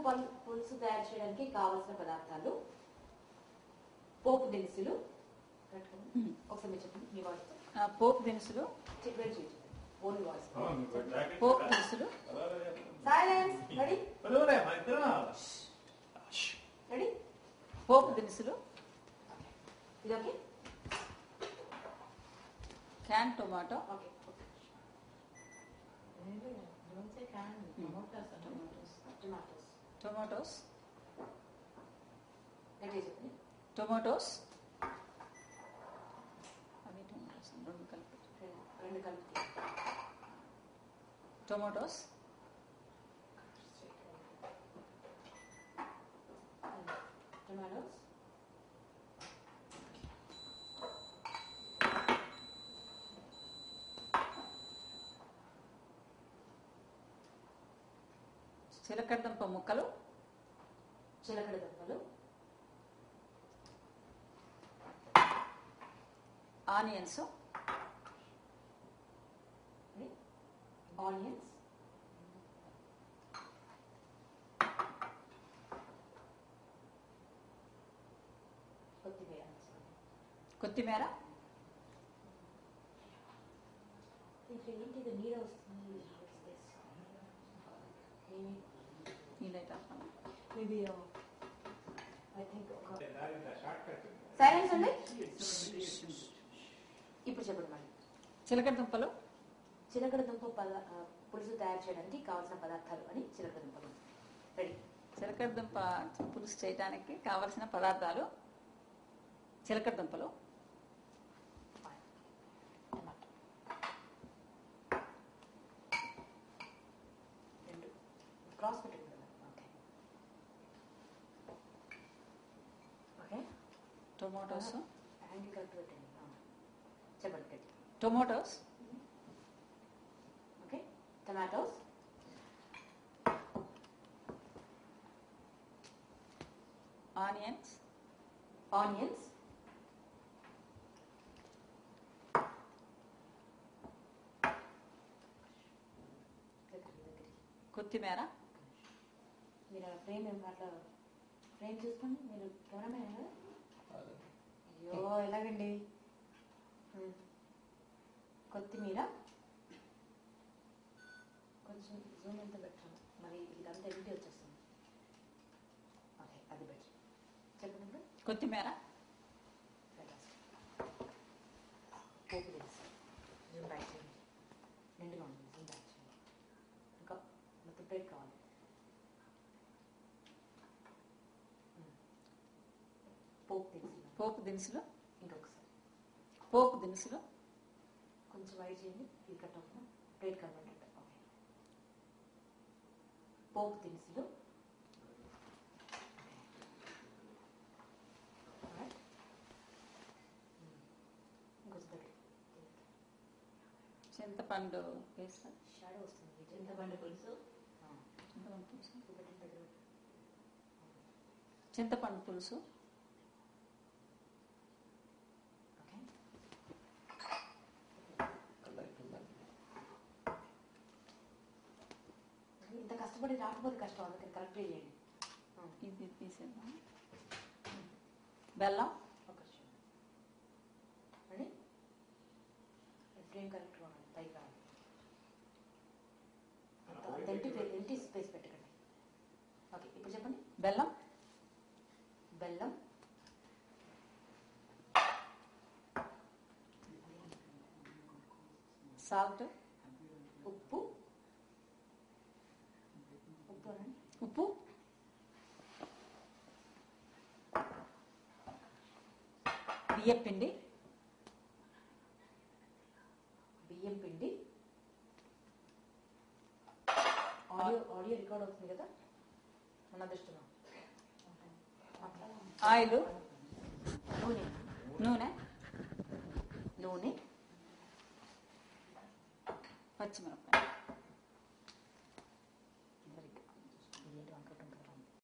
పులుసు తయారు చేయడానికి కావలసిన పదార్థాలు పోపు దినుసులు. ఒకసారి మీరు చెప్పండి మీ వాయిస్. పోపు దినుసులు, పోపు దినుసులు, సైలెన్స్. Ready ready. పోపు దినుసులు, ఇది okay. Can tomato, tomatoes, tomatoes, అవి టొమాటోస్ రెండు కలిపి టొమాటోస్, చిలకడదుంప ముక్కలు, ఆనియన్స్, కొత్తిమీర, సైలెన్స్ అండి. ఇప్పుడు చెప్పండి మరి. చిలకడదుంపలు, చిలకడదుంప పులుసు తయారు చేయడానికి కావాల్సిన పదార్థాలు అని. చిలకడదుంపలు రెడీ. చిలకడదుంప పులుసు చేయడానికి కావలసిన పదార్థాలు చిలకడదుంపలు, క్రాస్ పెట్టండి. ఓకే. టొమాటోస్, చెప్పండి. Tomatoes, okay. టమాటోస్, ఆనియన్స్, కొత్తిమీర. మీరు ఫ్రేమ్ అట్లా ఫ్రేమ్ చూసుకోండి. మీరు కెమెరామెన్ కదా. అయ్యో ఎలాగండి. కొత్తిమీర కొంచెం జూమ్ ఎంత పెట్టాను మరి, ఇదంతా ఎడిట్ వచ్చేస్తుంది. ఓకే, అది బెటర్. చెప్పండి. కొత్తిమీర, పోపు దినుసు, జూమ్ బ్యాక్ చేయండి. నిండుగా ఉంటుంది. జూమ్ బ్యాక్ చేయండి. ఇంకా మొత్తం ప్లేట్ కావాలి. పోపు దినుసులు, ఇంకొకసారి పోపు దినుసులు, కొంచెం వైట్ చేయండి. ఇది కట్ అవుతుంది. Plate convert. ఓకే. పోపు దినుసులు, చింతపండు పేస్ట్, షాడో వస్తుంది. చింతపండు పులుసు, చింతపండు పులుసు, ఇంత కష్టపడి రాకపోతే కష్టం, అందుకని కరెక్ట్ చేయండి. ఇది తీసేద్దాం. బెల్లం, ఫ్రేమ్ కరెక్ట్ కావాలి. పైకి రావాలి. ఎంటీ స్పేస్ పెట్టకండి. ఓకే, ఇప్పుడు చెప్పండి. బెల్లం, సాల్ట్, ఉప్పు, బియ్యం పిండి, ఆడియో రికార్డ్ అవుతుంది కదా మన దృష్టిలో. ఆయిల్, నూనె, నూనె, పచ్చిమిరపకాయ.